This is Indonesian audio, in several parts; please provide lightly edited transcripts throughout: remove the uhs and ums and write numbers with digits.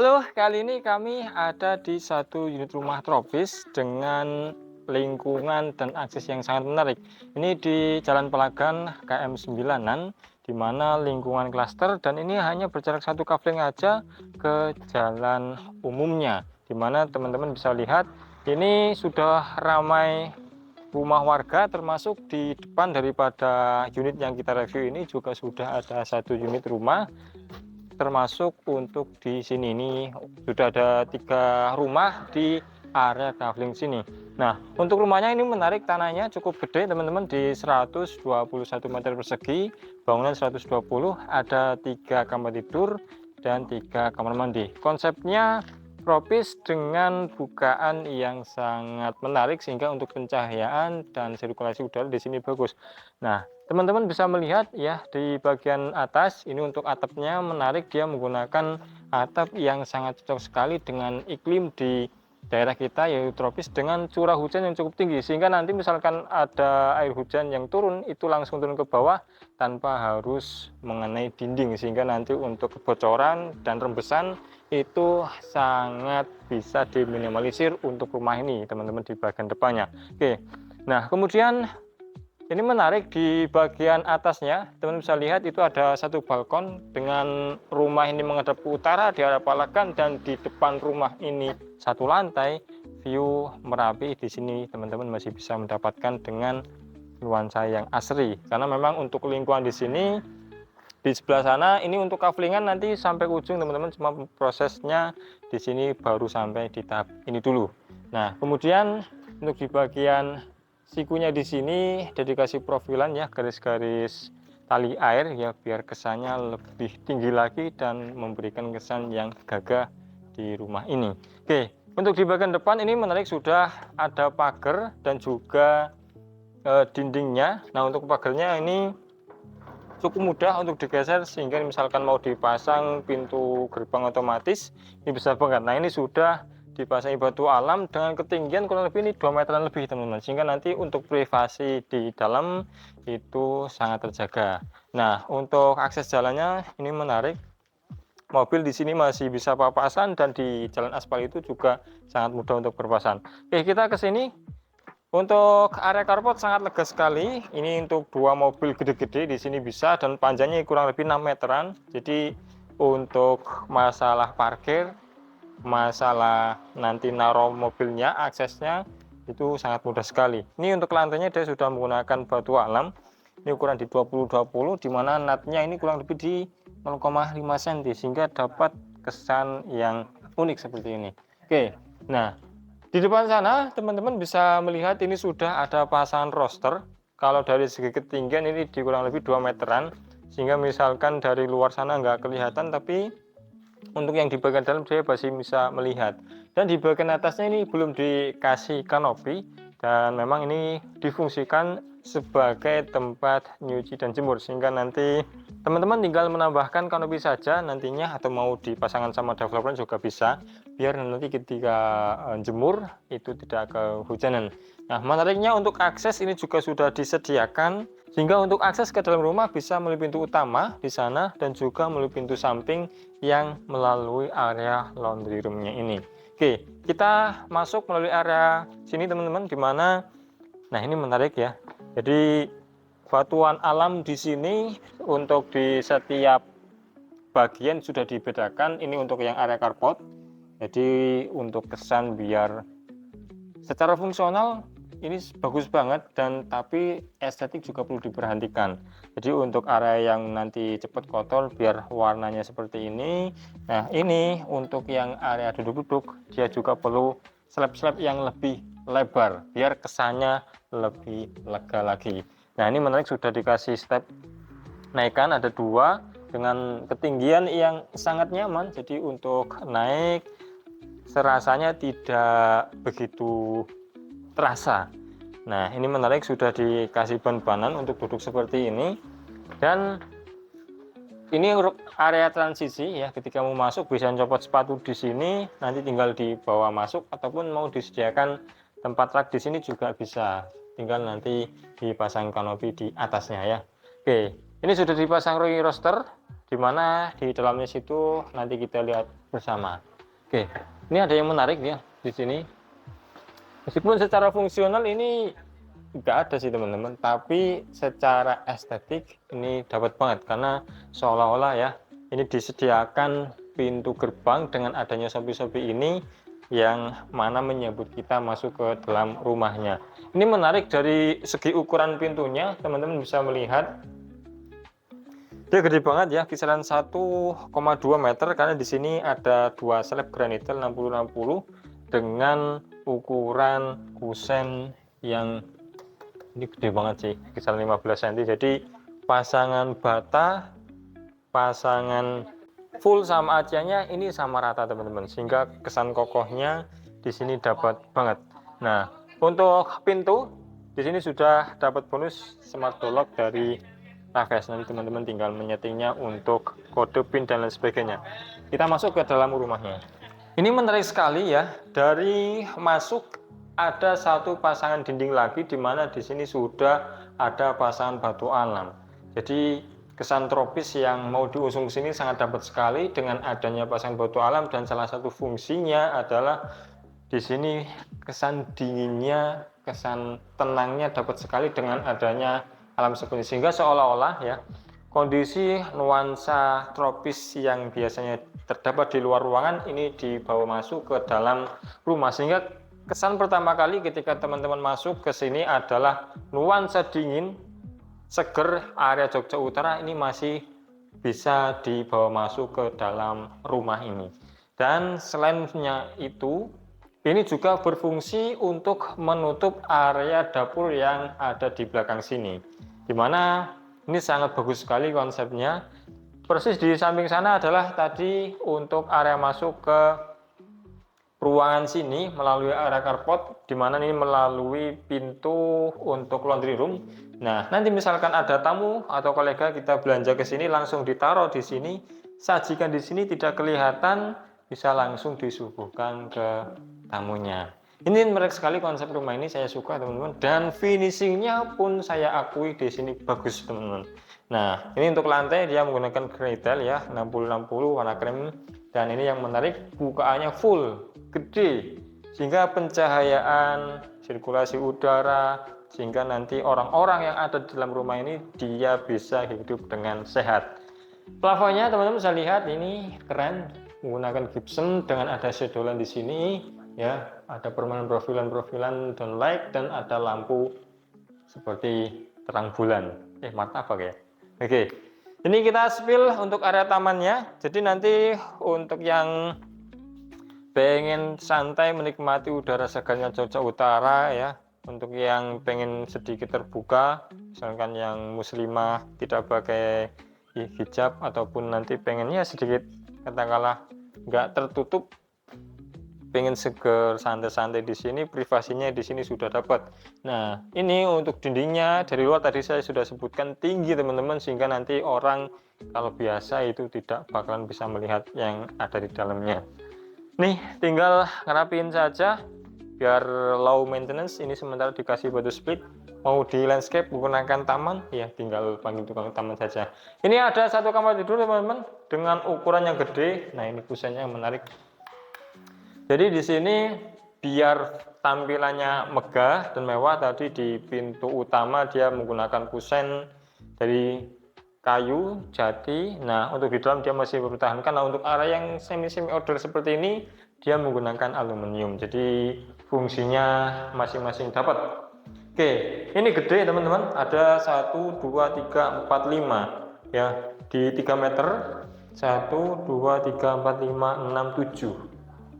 Halo, kali ini kami ada di satu unit rumah tropis dengan lingkungan dan akses yang sangat menarik. Ini di Jalan Pelagan KM 9-an, di mana lingkungan klaster dan ini hanya berjarak satu kafling aja ke jalan umumnya. Di mana teman-teman bisa lihat ini sudah ramai rumah warga, termasuk di depan daripada unit yang kita review ini juga sudah ada satu unit rumah. Termasuk untuk di sini ini sudah ada 3 rumah di area kafling sini. Nah, untuk rumahnya ini menarik, tanahnya cukup gede teman-teman, di 121 meter persegi, bangunan 120, ada 3 kamar tidur dan 3 kamar mandi. Konsepnya tropis dengan bukaan yang sangat menarik sehingga untuk pencahayaan dan sirkulasi udara di sini bagus. Nah, teman-teman bisa melihat ya di bagian atas ini untuk atapnya menarik, dia menggunakan atap yang sangat cocok sekali dengan iklim di daerah kita yaitu tropis dengan curah hujan yang cukup tinggi, sehingga nanti misalkan ada air hujan yang turun itu langsung turun ke bawah tanpa harus mengenai dinding, sehingga nanti untuk kebocoran dan rembesan itu sangat bisa diminimalisir untuk rumah ini teman-teman di bagian depannya. Oke, nah kemudian ini menarik di bagian atasnya, teman-teman bisa lihat itu ada satu balkon dengan rumah ini menghadap ke utara di arah Palagan, dan di depan rumah ini satu lantai view Merapi. Di sini teman-teman masih bisa mendapatkan dengan nuansa yang asri, karena memang untuk lingkungan di sini di sebelah sana ini untuk kaflingan nanti sampai ujung teman-teman, cuma prosesnya di sini baru sampai di tahap ini dulu. Nah, kemudian untuk di bagian sikunya di sini dedikasi profilan ya, garis-garis tali air ya, biar kesannya lebih tinggi lagi dan memberikan kesan yang gagah di rumah ini. Oke, untuk di bagian depan ini menarik, sudah ada pagar dan juga dindingnya. Nah, untuk pagarnya ini cukup mudah untuk digeser, sehingga misalkan mau dipasang pintu gerbang otomatis ini bisa banget. Nah, ini sudah dipasangi batu alam dengan ketinggian kurang lebih ini 2 meteran lebih teman-teman, sehingga nanti untuk privasi di dalam itu sangat terjaga. Nah, untuk akses jalannya ini menarik, mobil di sini masih bisa papasan dan di jalan aspal itu juga sangat mudah untuk berpapasan. Oke, kita ke sini. Untuk area carport sangat lega sekali. Ini untuk 2 mobil gede-gede di sini bisa, dan panjangnya kurang lebih 6 meteran. Jadi untuk masalah parkir, masalah nanti naruh mobilnya, aksesnya itu sangat mudah sekali. Ini untuk lantainya dia sudah menggunakan batu alam. Ini ukuran di 20-20, di mana natnya ini kurang lebih di 0,5 cm, sehingga dapat kesan yang unik seperti ini. Oke, nah di depan sana teman-teman bisa melihat ini sudah ada pasangan roster. Kalau dari segi ketinggian ini di kurang lebih 2 meteran, sehingga misalkan dari luar sana nggak kelihatan, tapi untuk yang di bagian dalam saya masih bisa melihat. Dan di bagian atasnya ini belum dikasih kanopi, dan memang ini difungsikan sebagai tempat nyuci dan jemur, sehingga nanti teman-teman tinggal menambahkan kanopi saja nantinya, atau mau dipasangkan sama developer juga bisa, biar nanti ketika jemur itu tidak kehujanan. Nah, menariknya untuk akses ini juga sudah disediakan, sehingga untuk akses ke dalam rumah bisa melalui pintu utama di sana dan juga melalui pintu samping yang melalui area laundry roomnya ini. Oke, kita masuk melalui area sini teman-teman, di mana nah ini menarik ya. Jadi batuan alam di sini untuk di setiap bagian sudah dibedakan. Ini untuk yang area carport. Jadi untuk kesan biar secara fungsional ini bagus banget, dan tapi estetik juga perlu diperhatikan. Jadi untuk area yang nanti cepat kotor biar warnanya seperti ini. Nah, ini untuk yang area duduk-duduk dia juga perlu slab-slab yang lebih lebar biar kesannya lebih lega lagi. Nah, ini menarik, sudah dikasih step naikan ada 2 dengan ketinggian yang sangat nyaman. Jadi untuk naik serasanya tidak begitu terasa. Nah, ini menarik, sudah dikasih ban-banan untuk duduk seperti ini. Dan ini area transisi ya, ketika mau masuk bisa copot sepatu di sini, nanti tinggal dibawa masuk, ataupun mau disediakan tempat rak di sini juga bisa, tinggal nanti dipasang kanopi di atasnya ya. Oke, ini sudah dipasang roller roster, dimana di dalamnya situ nanti kita lihat bersama. Oke, ini ada yang menarik ya di sini. Meskipun secara fungsional ini nggak ada sih teman-teman, tapi secara estetik ini dapat banget karena seolah-olah ya ini disediakan pintu gerbang dengan adanya sopi-sopi ini yang mana menyambut kita masuk ke dalam rumahnya. Ini menarik dari segi ukuran pintunya, teman-teman bisa melihat dia gede banget ya, kisaran 1,2 meter karena di sini ada dua slab granitel 60-60 dengan ukuran kusen yang ini gede banget sih, kisaran 15 cm. Jadi pasangan bata, pasangan full sama acianya ini sama rata teman-teman, sehingga kesan kokohnya di sini dapat banget. Nah, untuk pintu di sini sudah dapat bonus smart door lock dari Raves. Nanti teman-teman tinggal menyetingnya untuk kode PIN dan lain sebagainya. Kita masuk ke dalam rumahnya. Ini menarik sekali ya. Dari masuk ada satu pasangan dinding lagi, di mana di sini sudah ada pasangan batu alam. Jadi kesan tropis yang mau diusung sini sangat dapat sekali dengan adanya pasangan batu alam, dan salah satu fungsinya adalah di sini kesan dinginnya, kesan tenangnya dapat sekali dengan adanya alam seperti ini, sehingga seolah-olah ya kondisi nuansa tropis yang biasanya terdapat di luar ruangan ini dibawa masuk ke dalam rumah, sehingga kesan pertama kali ketika teman-teman masuk ke sini adalah nuansa dingin seger area Jogja Utara ini masih bisa dibawa masuk ke dalam rumah ini. Dan selainnya itu, ini juga berfungsi untuk menutup area dapur yang ada di belakang sini, dimana ini sangat bagus sekali konsepnya. Persis di samping sana adalah tadi untuk area masuk ke ruangan sini melalui area carport, dimana ini melalui pintu untuk laundry room. Nah, nanti misalkan ada tamu atau kolega kita belanja ke sini, langsung ditaruh di sini, sajikan di sini tidak kelihatan, bisa langsung disuguhkan ke tamunya. Ini menarik sekali konsep rumah ini, saya suka teman-teman, dan finishingnya pun saya akui di sini bagus teman-teman. Nah, ini untuk lantai dia menggunakan granitel ya, 60-60 warna krem, dan ini yang menarik bukaannya full, gede, sehingga pencahayaan, sirkulasi udara, sehingga nanti orang-orang yang ada di dalam rumah ini dia bisa hidup dengan sehat. Plafonnya teman-teman bisa lihat ini keren, menggunakan gypsum dengan ada sedolan di sini ya, ada permainan profilan dan light, dan ada lampu seperti terang bulan, martabak ya. Oke, ini kita spill untuk area tamannya. Jadi nanti untuk yang pengen santai menikmati udara segarnya Jogja Utara ya, untuk yang pengen sedikit terbuka, misalkan yang muslimah tidak pakai hijab, ataupun nanti pengennya sedikit katakanlah nggak tertutup, pengen seger santai-santai di sini, privasinya di sini sudah dapat. Nah, ini untuk dindingnya dari luar tadi saya sudah sebutkan tinggi teman-teman, sehingga nanti orang kalau biasa itu tidak bakalan bisa melihat yang ada di dalamnya. Nih, tinggal ngerapiin saja biar low maintenance. Ini sementara dikasih batu split. Mau di landscape menggunakan taman, ya tinggal panggil tukang taman saja. Ini ada satu kamar tidur teman-teman dengan ukuran yang gede. Nah, ini kusennya yang menarik. Jadi di sini biar tampilannya megah dan mewah, tadi di pintu utama dia menggunakan kusen dari kayu jati. Nah, untuk di dalam dia masih mempertahankan. Nah, untuk area yang semi outdoor seperti ini dia menggunakan aluminium. Jadi fungsinya masing-masing dapat. Oke, ini gede teman-teman. Ada 1, 2, 3, 4, 5 ya, di 3 meter. 1, 2, 3, 4, 5, 6, 7,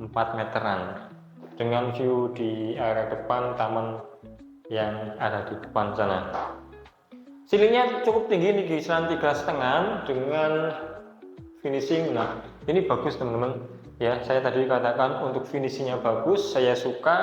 4 meteran dengan view di area depan taman yang ada di depan sana. Ceilingnya cukup tinggi nih, kisaran 3,5 dengan finishing. Nah, ini bagus teman-teman ya, saya tadi katakan untuk finishingnya bagus, saya suka.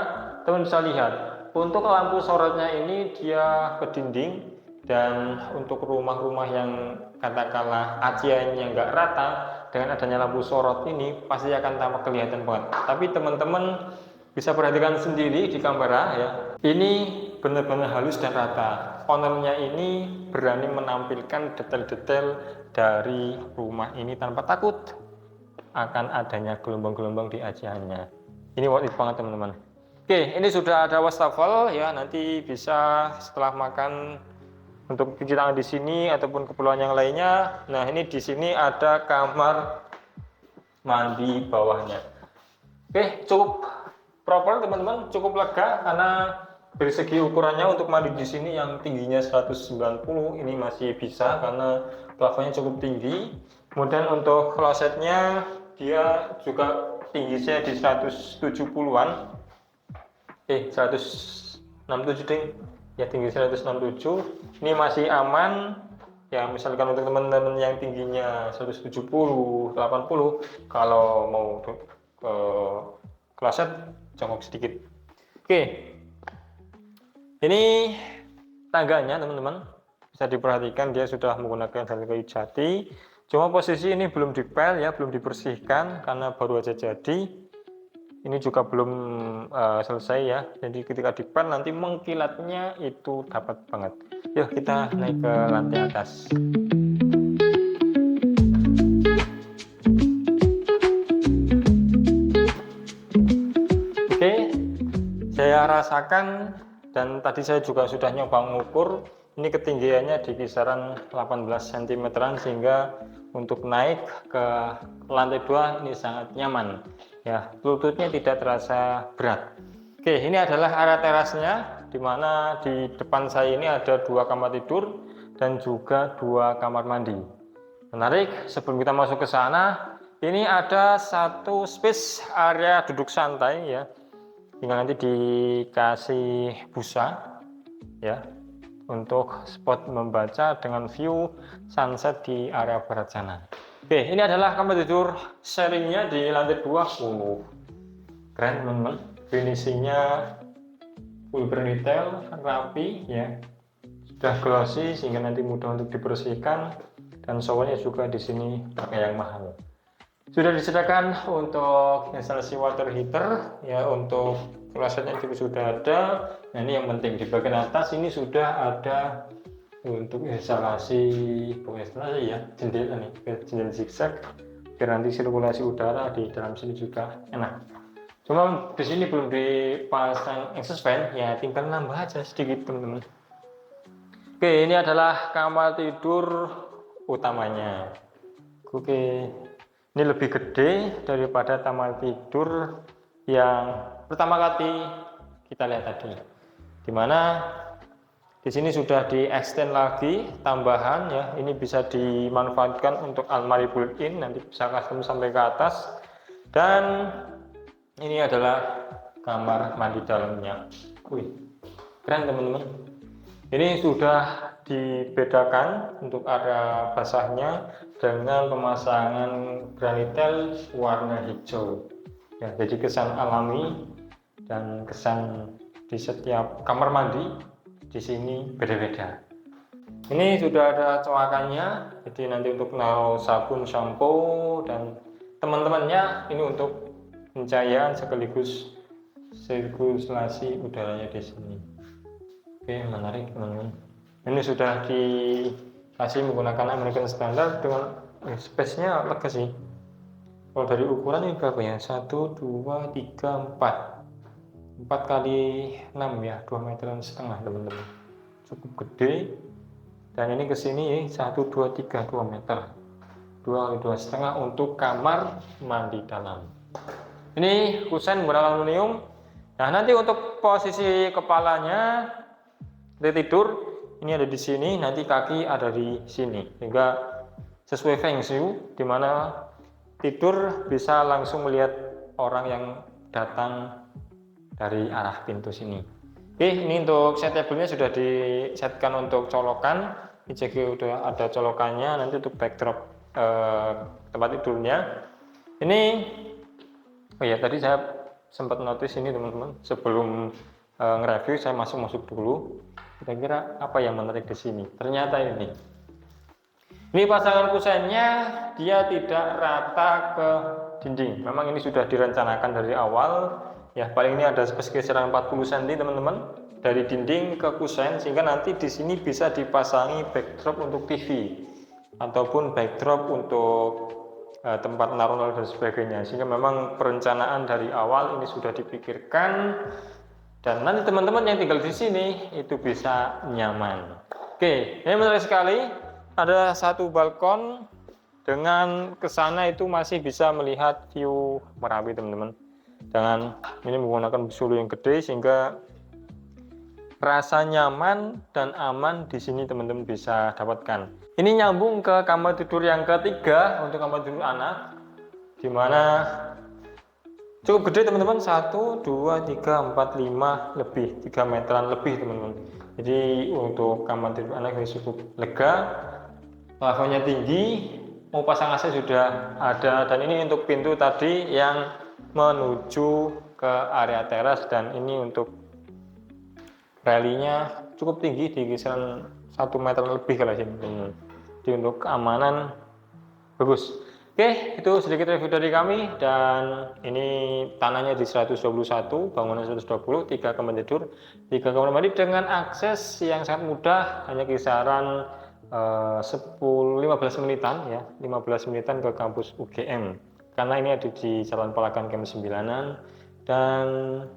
Teman bisa lihat untuk lampu sorotnya ini dia ke dinding, dan untuk rumah-rumah yang katakanlah aciannya nggak rata, dengan adanya lampu sorot ini pasti akan tampak kelihatan banget. Tapi teman-teman bisa perhatikan sendiri di kamera ya, ini benar-benar halus dan rata. Ownernya ini berani menampilkan detail-detail dari rumah ini tanpa takut akan adanya gelombang-gelombang di ajiannya. Ini worth it banget teman-teman. Oke, ini sudah ada wastafel ya, nanti bisa setelah makan untuk cuci tangan di sini ataupun keperluan yang lainnya. Nah, ini di sini ada kamar mandi bawahnya. Oke, cukup proper teman-teman, cukup lega karena dari segi ukurannya untuk mandi di sini yang tingginya 190 ini masih bisa karena plafonnya cukup tinggi. Kemudian untuk klosetnya dia juga tingginya di 170-an. 167 ding. Ya, tinggi 167. Ini masih aman. Ya, misalkan untuk teman-teman yang tingginya 170, 80, kalau mau ke kloset jongkok sedikit. Oke. Ini tangganya teman-teman. Bisa diperhatikan dia sudah menggunakan dari kayu jati. Cuma posisi ini belum dipel ya, belum dibersihkan karena baru aja jadi. Ini juga belum selesai ya. Jadi ketika dipel nanti mengkilatnya itu dapat banget. Yuk kita naik ke lantai atas. Oke, saya rasakan dan tadi saya juga sudah nyoba mengukur. Ini ketinggiannya di kisaran 18 cm sehingga untuk naik ke lantai 2 ini sangat nyaman ya, lututnya tidak terasa berat. Oke, ini adalah area terasnya di mana di depan saya ini ada 2 kamar tidur dan juga 2 kamar mandi. Menarik, sebelum kita masuk ke sana, ini ada satu space area duduk santai ya. Tinggal nanti dikasih busa ya untuk spot membaca dengan view sunset di area barat sana. Oke, ini adalah kamar tidur sharingnya di lantai 2. Keren teman-teman, finishingnya full detail, rapi ya, sudah glossy sehingga nanti mudah untuk dibersihkan, dan showernya juga di sini pakai yang mahal. Sudah disediakan untuk instalasi water heater ya, untuk klosetnya juga sudah ada. Nah, ini yang penting di bagian atas ini sudah ada untuk instalasi ya, jendela nih, jendela zigzag biar nanti sirkulasi udara di dalam sini juga enak. Cuma di sini belum dipasang exhaust fan ya, tinggal nambah aja sedikit teman-teman. Oke, ini adalah kamar tidur utamanya. Oke, ini lebih gede daripada kamar tidur yang pertama kali kita lihat tadi, dimana di sini sudah di extend lagi tambahan ya. Ini bisa dimanfaatkan untuk almari built-in, nanti bisa custom sampai ke atas. Dan ini adalah kamar mandi dalamnya. Wih, keren teman-teman. Ini sudah dibedakan untuk area basahnya dengan pemasangan granitel warna hijau ya, jadi kesan alami dan kesan di setiap kamar mandi di sini beda-beda. Ini sudah ada coakannya, jadi nanti untuk naruh sabun, shampoo dan teman-temannya. Ini untuk pencahayaan sekaligus sirkulasi udaranya di sini. Oke, menarik teman-teman. Ini sudah dikasih menggunakan American Standard dengan space-nya lega sih. Kalau dari ukuran ini berapa ya? 1, 2, 3, 4 kali 6 ya, 2,5 meter teman-teman. Cukup gede. Dan ini kesini 1, 2, 3, 2 meter. 2 kali 2,5 untuk kamar mandi dalam. Ini kusen menggunakan aluminium. Nah, nanti untuk posisi kepalanya tidur ini ada di sini, nanti kaki ada di sini, sehingga sesuai feng shui, di mana tidur bisa langsung melihat orang yang datang dari arah pintu sini. Oke, ini untuk set table-nya sudah disetkan untuk colokan. Ini juga udah ada colokannya. Nanti untuk backdrop tempat tidurnya. Ini, oh ya, tadi saya sempat notice ini teman-teman. Sebelum nge-review saya masuk dulu. Kira-kira apa yang menarik di sini? Ternyata ini pasangan kusennya dia tidak rata ke dinding. Memang ini sudah direncanakan dari awal ya, paling ini ada pergeseran 40 cm teman-teman dari dinding ke kusen, sehingga nanti di sini bisa dipasangi backdrop untuk TV ataupun backdrop untuk tempat naruh dan sebagainya, sehingga memang perencanaan dari awal ini sudah dipikirkan dan nanti teman-teman yang tinggal di sini itu bisa nyaman. Oke, ini menarik sekali. Ada satu balkon dengan kesana itu masih bisa melihat view Merapi, teman-teman. Dan ini menggunakan sulu yang gede sehingga rasa nyaman dan aman di sini teman-teman bisa dapatkan. Ini nyambung ke kamar tidur yang ketiga untuk kamar tidur anak, dimana cukup gede teman-teman, 1, 2, 3, 4, 5 lebih 3 meteran lebih teman-teman. Jadi untuk kamar tidur anak ini cukup lega, plafonnya tinggi, mau pasang AC sudah ada, dan ini untuk pintu tadi yang menuju ke area teras, dan ini untuk relinya cukup tinggi di kisaran 1 meter lebih kalau sini teman-teman. Jadi untuk keamanan bagus. Oke, itu sedikit review dari kami, dan ini tanahnya di 121, bangunan 120, 3 kamar tidur, 3 kamar mandi dengan akses yang sangat mudah, hanya kisaran 15 menitan ya, 15 menitan ke kampus UGM. Karena ini ada di Jalan Palagan Kem 9-an dan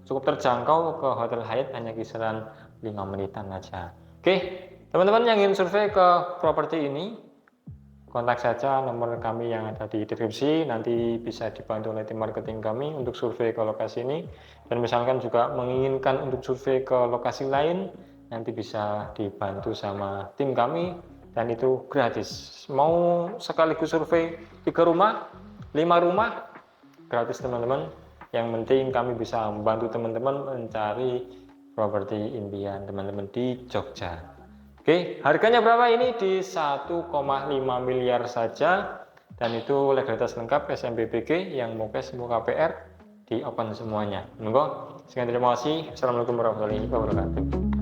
cukup terjangkau ke Hotel Hyatt, hanya kisaran 5 menitan aja. Oke, teman-teman yang ingin survei ke properti ini, kontak saja nomor kami yang ada di deskripsi, nanti bisa dibantu oleh tim marketing kami untuk survei ke lokasi ini. Dan misalkan juga menginginkan untuk survei ke lokasi lain, nanti bisa dibantu sama tim kami, dan itu gratis. Mau sekaligus survei 3 rumah, 5 rumah, gratis teman-teman. Yang penting kami bisa membantu teman-teman mencari properti impian teman-teman di Jogja. Oke, harganya berapa ini? Di 1,5 miliar saja, dan itu legalitas lengkap SMPBG, yang mau cash mau KPR di open semuanya. Monggo, sekian, terima kasih. Assalamualaikum warahmatullahi wabarakatuh.